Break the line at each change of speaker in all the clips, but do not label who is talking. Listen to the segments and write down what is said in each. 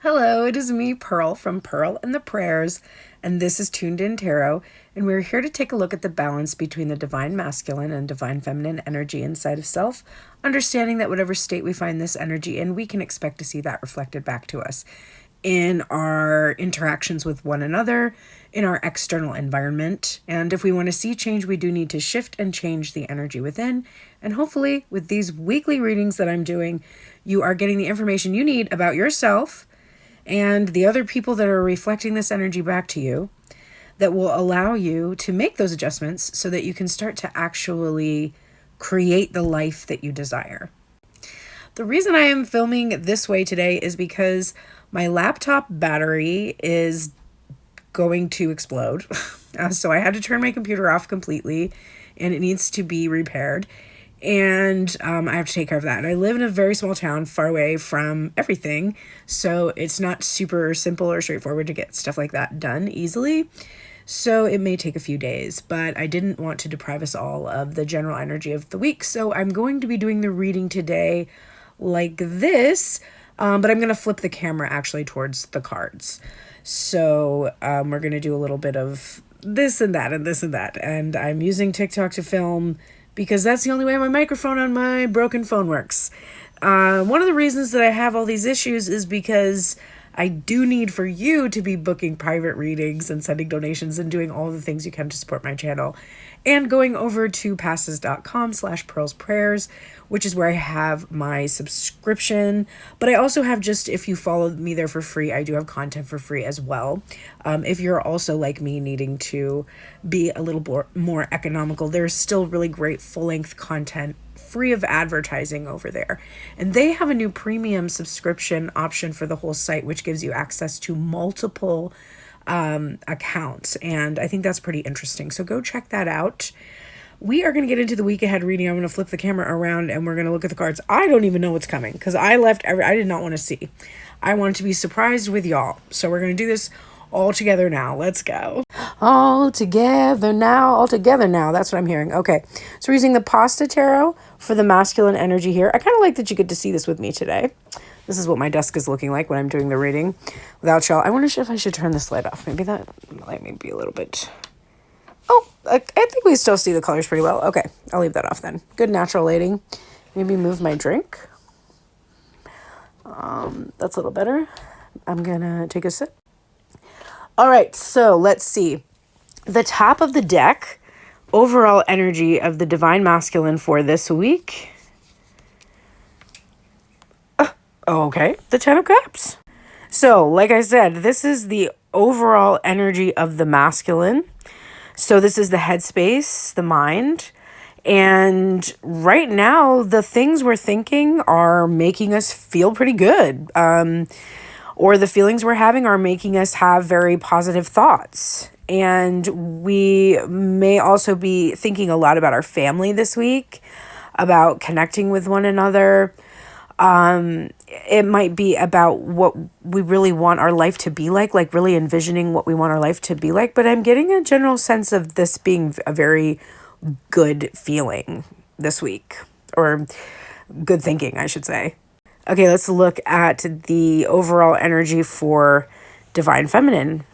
Hello, it is me, Pearl, from Pearl and the Prayers, and this is Tuned In Tarot, and we're here to take a look at the balance between the divine masculine and divine feminine energy inside of self, understanding that whatever state we find this energy in, we can expect to see that reflected back to us in our interactions with one another, in our external environment. And if we want to see change, we do need to shift and change the energy within. And hopefully, with these weekly readings that I'm doing, you are getting the information you need about yourself and the other people that are reflecting this energy back to you that will allow you to make those adjustments so that you can start to actually create the life that you desire. The reason I am filming this way today is because my laptop battery is going to explode. So I had to turn my computer off completely and it needs to be repaired. And I have to take care of that. And I live in a very small town far away from everything. So it's not super simple or straightforward to get stuff like that done easily. So it may take a few days, but I didn't want to deprive us all of the general energy of the week. So I'm going to be doing the reading today like this, but I'm going to flip the camera actually towards the cards. So we're going to do a little bit of this and that and this and that. And I'm using TikTok to film because that's the only way my microphone on my broken phone works. One of the reasons that I have all these issues is because I do need for you to be booking private readings and sending donations and doing all the things you can to support my channel. And going over to passes.com/pearlsprayers, which is where I have my subscription. But I also have if you follow me there for free, I do have content for free as well. If you're also like me needing to be a little more economical, there's still really great full-length content free of advertising over there. And they have a new premium subscription option for the whole site, which gives you access to multiple accounts. And I think that's pretty interesting. So go check that out. We are going to get into the week ahead reading. I'm going to flip the camera around and we're going to look at the cards. I don't even know what's coming because I did not want to see. I wanted to be surprised with y'all. So we're going to do this all together now. Let's go. All together now. That's what I'm hearing. Okay. So we're using the Pasta Tarot for the masculine energy here. I kind of like that you get to see this with me today. This is what my desk is looking like when I'm doing the reading without y'all. I wonder if I should turn this light off. Maybe that light may be a little bit... Oh, I think we still see the colors pretty well. Okay, I'll leave that off then. Good natural lighting. Maybe move my drink. That's a little better. I'm going to take a sip. All right, so let's see. The top of the deck, overall energy of the divine masculine for this week. Okay, the Ten of Cups. So, like I said, this is the overall energy of the masculine. So this is the headspace, the mind. And right now, the things we're thinking are making us feel pretty good. Or the feelings we're having are making us have very positive thoughts. And we may also be thinking a lot about our family this week, about connecting with one another. It might be about what we really want our life to be like really envisioning what we want our life to be like. But I'm getting a general sense of this being a very good feeling this week, or good thinking, I should say. Okay, let's look at the overall energy for divine feminine.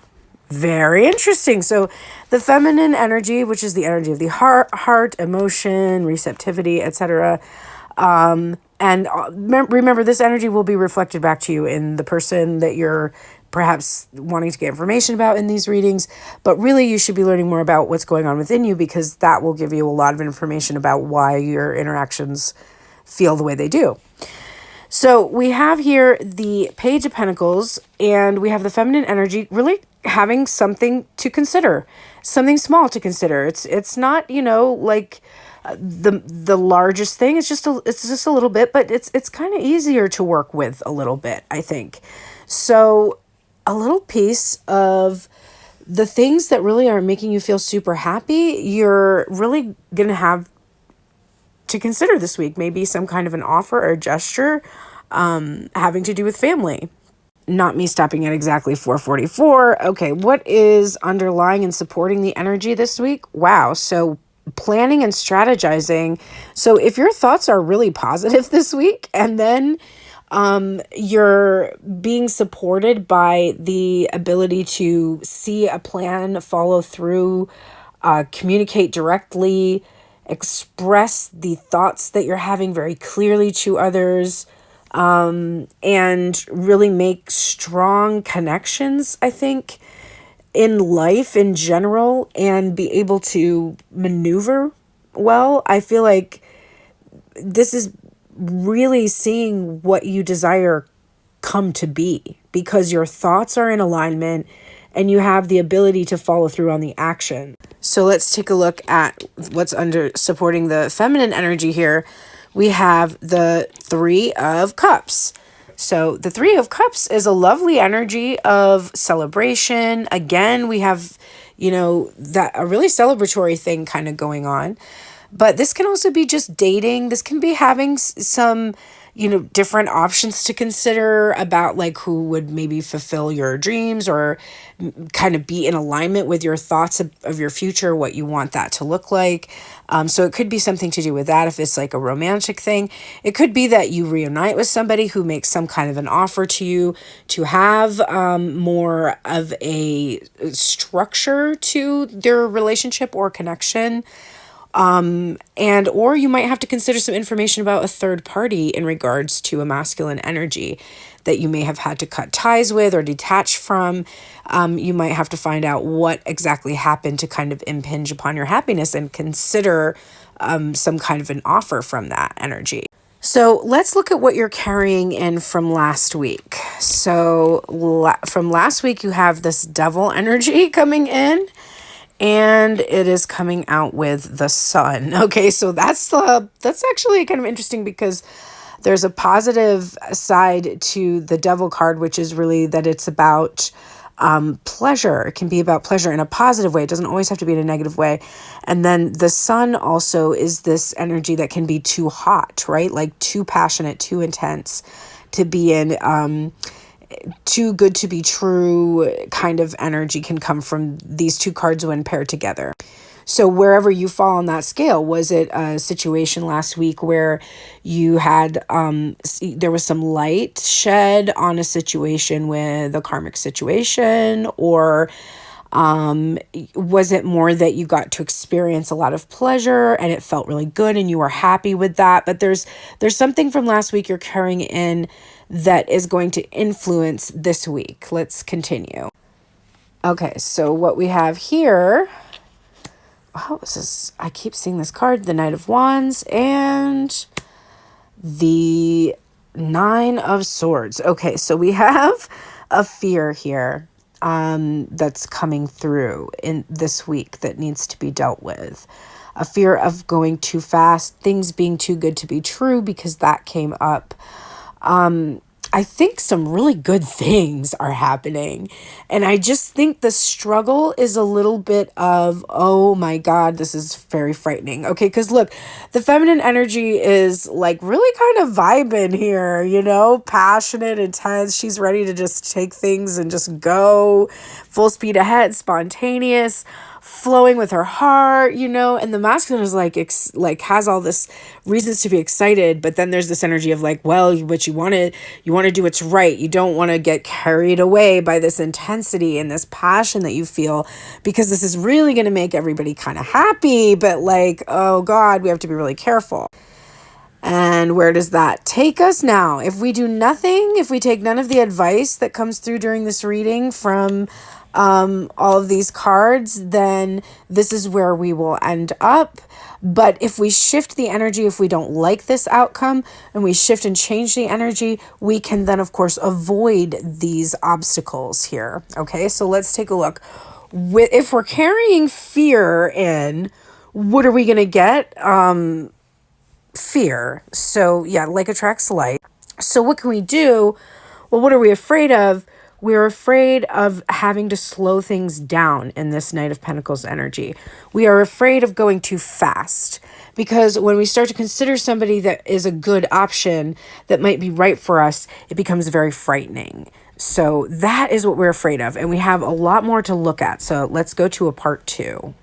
Very interesting. So the feminine energy, which is the energy of the heart, emotion, receptivity, etc., and remember, this energy will be reflected back to you in the person that you're perhaps wanting to get information about in these readings. But really, you should be learning more about what's going on within you, because that will give you a lot of information about why your interactions feel the way they do. So we have here the Page of Pentacles, and we have the feminine energy really having something to consider, something small to consider. It's not, like the largest thing. It's just a little bit, but it's kind of easier to work with a little bit, I think. So a little piece of the things that really are making you feel super happy, you're really going to have to consider this week. Maybe some kind of an offer or gesture having to do with family. Not me stopping at exactly 4:44. Okay, what is underlying and supporting the energy this week? Wow, so planning and strategizing. So if your thoughts are really positive this week, and then You're being supported by the ability to see a plan, follow through, communicate directly, express the thoughts that you're having very clearly to others, and really make strong connections, I think, in life in general, and be able to maneuver well. I feel like this is really seeing what you desire come to be, because your thoughts are in alignment and you have the ability to follow through on the action. So let's take a look at what's under supporting the feminine energy here. We have the Three of Cups. So the Three of Cups is a lovely energy of celebration. Again, we have, that a really celebratory thing kind of going on. But this can also be just dating. This can be having some, different options to consider about like who would maybe fulfill your dreams, or kind of be in alignment with your thoughts of your future, what you want that to look like. So it could be something to do with that if it's like a romantic thing. It could be that you reunite with somebody who makes some kind of an offer to you to have more of a structure to their relationship or connection. Or you might have to consider some information about a third party in regards to a masculine energy that you may have had to cut ties with or detach from. You might have to find out what exactly happened to kind of impinge upon your happiness, and consider some kind of an offer from that energy. So let's look at what you're carrying in from last week. So from last week, you have this devil energy coming in, and it is coming out with the Sun. Okay, so that's actually kind of interesting, because there's a positive side to the Devil card, which is really that it's about pleasure. It can be about pleasure in a positive way. It doesn't always have to be in a negative way. And then the Sun also is this energy that can be too hot, right? Like too passionate, too intense to be in. Too good to be true kind of energy can come from these two cards when paired together. So wherever you fall on that scale, was it a situation last week where you had, there was some light shed on a situation with a karmic situation, or was it more that you got to experience a lot of pleasure and it felt really good and you were happy with that? But there's something from last week you're carrying in that is going to influence this week. Let's continue. Okay, so what we have here, I keep seeing this card, the Knight of Wands and the Nine of Swords. Okay, so we have a fear here that's coming through in this week that needs to be dealt with. A fear of going too fast, things being too good to be true, because that came up. I think some really good things are happening. And I just think the struggle is a little bit of, oh my God, this is very frightening. Okay, because look, the feminine energy is like really kind of vibing here, passionate, intense. She's ready to just take things and just go full speed ahead, spontaneous, flowing with her heart, and the masculine is like has all this reasons to be excited, but then there's this energy of like, well, but you want to do what's right. You don't want to get carried away by this intensity and this passion that you feel, because this is really going to make everybody kind of happy, but like, oh God, we have to be really careful. And where does that take us now? If we do nothing, if we take none of the advice that comes through during this reading from all of these cards, then this is where we will end up. But if we shift the energy, if we don't like this outcome and we shift and change the energy, we can then, of course, avoid these obstacles here. Okay, so let's take a look. If we're carrying fear in, what are we going to get? Fear. So yeah, like attracts like. So what can we do? Well, what are we afraid of? We're afraid of having to slow things down in this Knight of Pentacles energy. We are afraid of going too fast, because when we start to consider somebody that is a good option that might be right for us, it becomes very frightening. So that is what we're afraid of. And we have a lot more to look at. So let's go to a part 2.